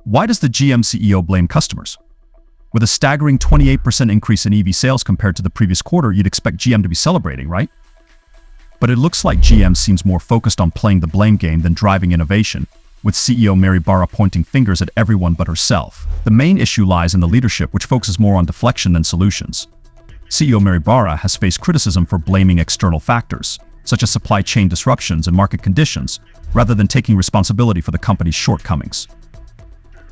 Why does the GM CEO blame customers? With a staggering 28% increase in EV sales compared to the previous quarter, you'd expect GM to be celebrating, right? But it looks like GM seems more focused on playing the blame game than driving innovation, with CEO Mary Barra pointing fingers at everyone but herself. The main issue lies in the leadership, which focuses more on deflection than solutions. CEO Mary Barra has faced criticism for blaming external factors, such as supply chain disruptions and market conditions, rather than taking responsibility for the company's shortcomings.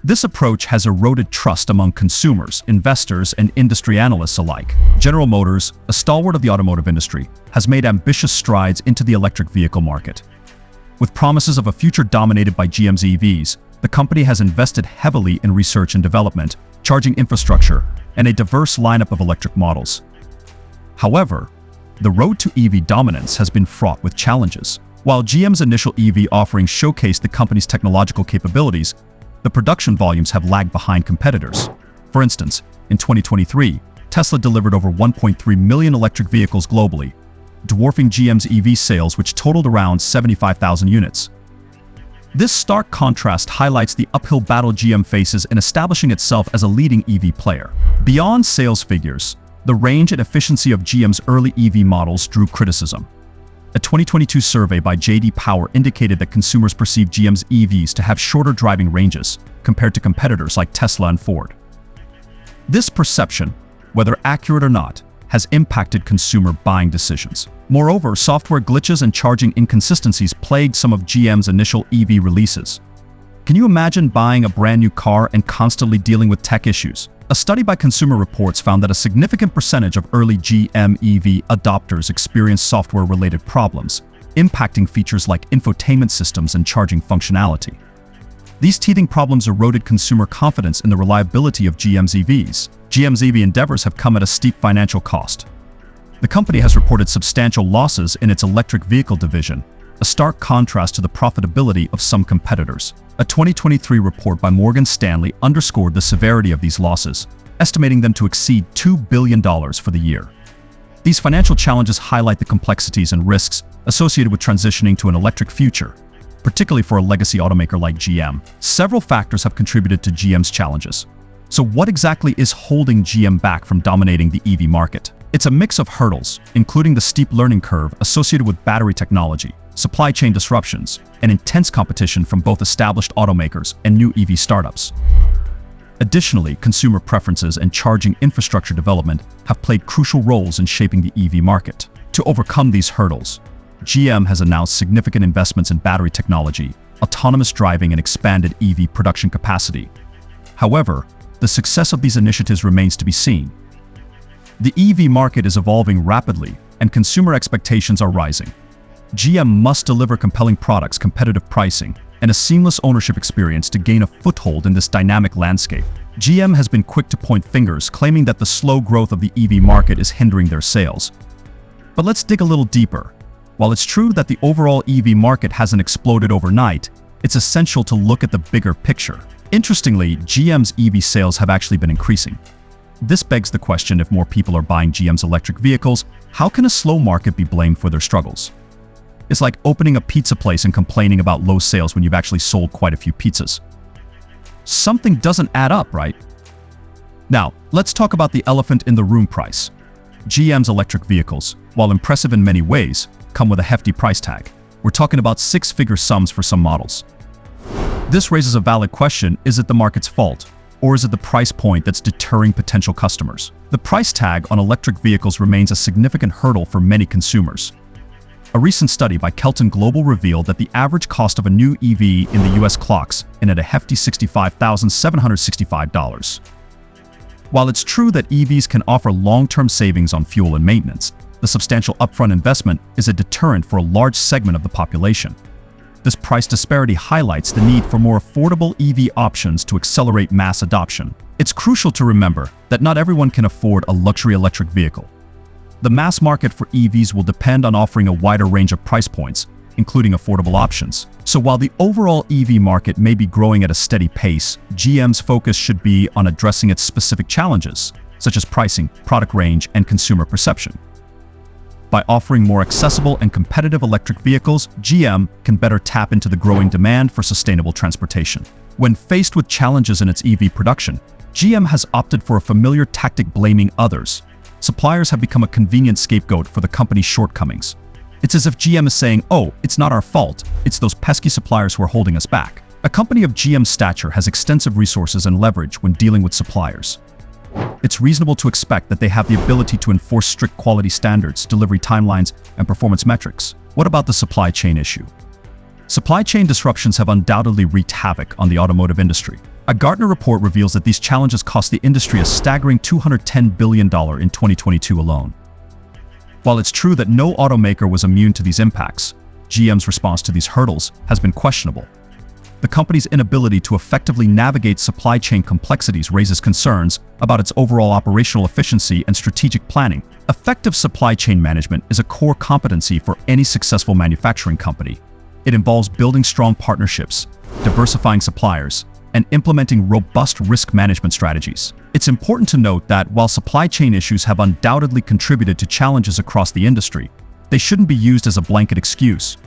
This approach has eroded trust among consumers, investors, and industry analysts alike. General Motors, a stalwart of the automotive industry, has made ambitious strides into the electric vehicle market. With promises of a future dominated by GM's EVs, the company has invested heavily in research and development, charging infrastructure, and a diverse lineup of electric models. However, the road to EV dominance has been fraught with challenges. While GM's initial EV offerings showcased the company's technological capabilities, the production volumes have lagged behind competitors. For instance, in 2023, Tesla delivered over 1.3 million electric vehicles globally, dwarfing GM's EV sales, which totaled around 75,000 units. This stark contrast highlights the uphill battle GM faces in establishing itself as a leading EV player. Beyond sales figures, the range and efficiency of GM's early EV models drew criticism. A 2022 survey by J.D. Power indicated that consumers perceive GM's EVs to have shorter driving ranges compared to competitors like Tesla and Ford. This perception, whether accurate or not, has impacted consumer buying decisions. Moreover, software glitches and charging inconsistencies plagued some of GM's initial EV releases. Can you imagine buying a brand new car and constantly dealing with tech issues? A study by Consumer Reports found that a significant percentage of early GM EV adopters experienced software-related problems, impacting features like infotainment systems and charging functionality. These teething problems eroded consumer confidence in the reliability of GM's EVs. GM's EV endeavors have come at a steep financial cost. The company has reported substantial losses in its electric vehicle division, a stark contrast to the profitability of some competitors. A 2023 report by Morgan Stanley underscored the severity of these losses, estimating them to exceed $2 billion for the year. These financial challenges highlight the complexities and risks associated with transitioning to an electric future, particularly for a legacy automaker like GM. Several factors have contributed to GM's challenges. So what exactly is holding GM back from dominating the EV market? It's a mix of hurdles, including the steep learning curve associated with battery technology, supply chain disruptions, and intense competition from both established automakers and new EV startups. Additionally, consumer preferences and charging infrastructure development have played crucial roles in shaping the EV market. To overcome these hurdles, GM has announced significant investments in battery technology, autonomous driving, and expanded EV production capacity. However, the success of these initiatives remains to be seen. The EV market is evolving rapidly, and consumer expectations are rising. GM must deliver compelling products, competitive pricing, and a seamless ownership experience to gain a foothold in this dynamic landscape. GM has been quick to point fingers, claiming that the slow growth of the EV market is hindering their sales. But let's dig a little deeper. While it's true that the overall EV market hasn't exploded overnight, it's essential to look at the bigger picture. Interestingly, GM's EV sales have actually been increasing. This begs the question: if more people are buying GM's electric vehicles, how can a slow market be blamed for their struggles? It's like opening a pizza place and complaining about low sales when you've actually sold quite a few pizzas. Something doesn't add up, right? Now, let's talk about the elephant in the room: price. GM's electric vehicles, while impressive in many ways, come with a hefty price tag. We're talking about six-figure sums for some models. This raises a valid question: is it the market's fault, or is it the price point that's deterring potential customers? The price tag on electric vehicles remains a significant hurdle for many consumers. A recent study by Kelton Global revealed that the average cost of a new EV in the US clocks in at a hefty $65,765. While it's true that EVs can offer long-term savings on fuel and maintenance, the substantial upfront investment is a deterrent for a large segment of the population. This price disparity highlights the need for more affordable EV options to accelerate mass adoption. It's crucial to remember that not everyone can afford a luxury electric vehicle. The mass market for EVs will depend on offering a wider range of price points, including affordable options. So while the overall EV market may be growing at a steady pace, GM's focus should be on addressing its specific challenges, such as pricing, product range, and consumer perception. By offering more accessible and competitive electric vehicles, GM can better tap into the growing demand for sustainable transportation. When faced with challenges in its EV production, GM has opted for a familiar tactic: blaming others. Suppliers have become a convenient scapegoat for the company's shortcomings. It's as if GM is saying, "Oh, it's not our fault, it's those pesky suppliers who are holding us back." A company of GM's stature has extensive resources and leverage when dealing with suppliers. It's reasonable to expect that they have the ability to enforce strict quality standards, delivery timelines, and performance metrics. What about the supply chain issue? Supply chain disruptions have undoubtedly wreaked havoc on the automotive industry. A Gartner report reveals that these challenges cost the industry a staggering $210 billion in 2022 alone. While it's true that no automaker was immune to these impacts, GM's response to these hurdles has been questionable. The company's inability to effectively navigate supply chain complexities raises concerns about its overall operational efficiency and strategic planning. Effective supply chain management is a core competency for any successful manufacturing company. It involves building strong partnerships, diversifying suppliers, and implementing robust risk management strategies. It's important to note that while supply chain issues have undoubtedly contributed to challenges across the industry, they shouldn't be used as a blanket excuse.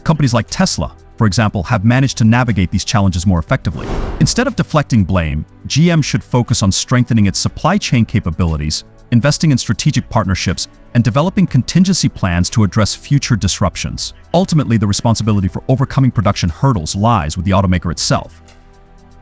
Companies like Tesla, for example, have managed to navigate these challenges more effectively. Instead of deflecting blame, GM should focus on strengthening its supply chain capabilities, investing in strategic partnerships, and developing contingency plans to address future disruptions. Ultimately, the responsibility for overcoming production hurdles lies with the automaker itself.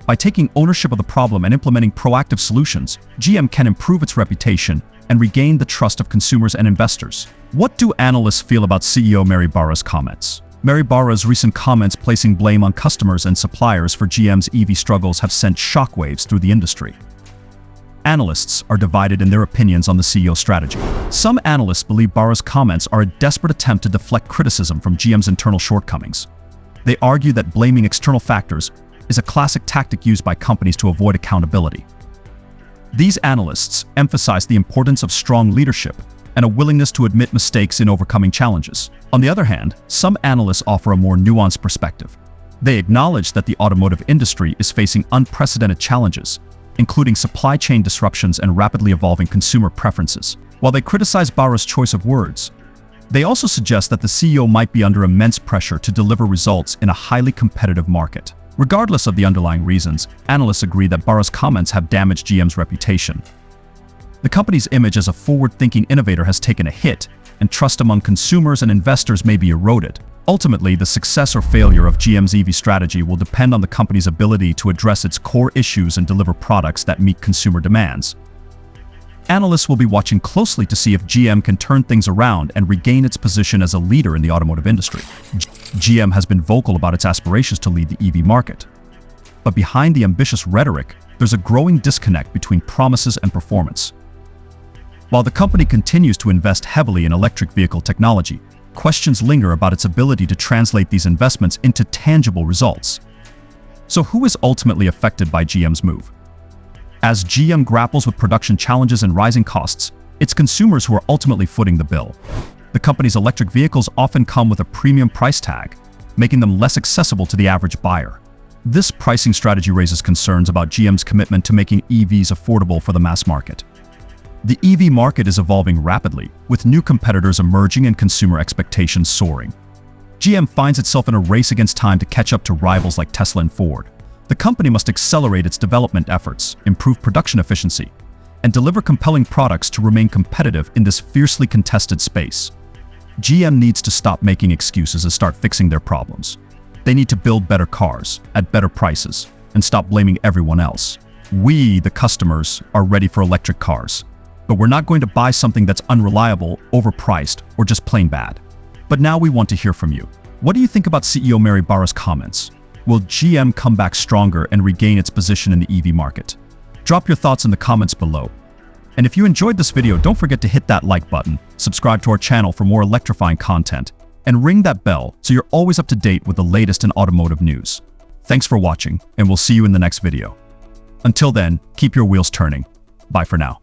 By taking ownership of the problem and implementing proactive solutions, GM can improve its reputation and regain the trust of consumers and investors. What do analysts feel about CEO Mary Barra's comments? Mary Barra's recent comments placing blame on customers and suppliers for GM's EV struggles have sent shockwaves through the industry. Analysts are divided in their opinions on the CEO's strategy. Some analysts believe Barra's comments are a desperate attempt to deflect criticism from GM's internal shortcomings. They argue that blaming external factors is a classic tactic used by companies to avoid accountability. These analysts emphasize the importance of strong leadership and a willingness to admit mistakes in overcoming challenges. On the other hand, some analysts offer a more nuanced perspective. They acknowledge that the automotive industry is facing unprecedented challenges, including supply chain disruptions and rapidly evolving consumer preferences. While they criticize Barra's choice of words, they also suggest that the CEO might be under immense pressure to deliver results in a highly competitive market. Regardless of the underlying reasons, analysts agree that Barra's comments have damaged GM's reputation. The company's image as a forward-thinking innovator has taken a hit, and trust among consumers and investors may be eroded. Ultimately, the success or failure of GM's EV strategy will depend on the company's ability to address its core issues and deliver products that meet consumer demands. Analysts will be watching closely to see if GM can turn things around and regain its position as a leader in the automotive industry. GM has been vocal about its aspirations to lead the EV market. But behind the ambitious rhetoric, there's a growing disconnect between promises and performance. While the company continues to invest heavily in electric vehicle technology, questions linger about its ability to translate these investments into tangible results. So who is ultimately affected by GM's move? As GM grapples with production challenges and rising costs, it's consumers who are ultimately footing the bill. The company's electric vehicles often come with a premium price tag, making them less accessible to the average buyer. This pricing strategy raises concerns about GM's commitment to making EVs affordable for the mass market. The EV market is evolving rapidly, with new competitors emerging and consumer expectations soaring. GM finds itself in a race against time to catch up to rivals like Tesla and Ford. The company must accelerate its development efforts, improve production efficiency, and deliver compelling products to remain competitive in this fiercely contested space. GM needs to stop making excuses and start fixing their problems. They need to build better cars at better prices and stop blaming everyone else. We, the customers, are ready for electric cars. But we're not going to buy something that's unreliable, overpriced, or just plain bad. But now we want to hear from you. What do you think about CEO Mary Barra's comments? Will GM come back stronger and regain its position in the EV market? Drop your thoughts in the comments below. And if you enjoyed this video, don't forget to hit that like button, subscribe to our channel for more electrifying content, and ring that bell so you're always up to date with the latest in automotive news. Thanks for watching, and we'll see you in the next video. Until then, keep your wheels turning. Bye for now.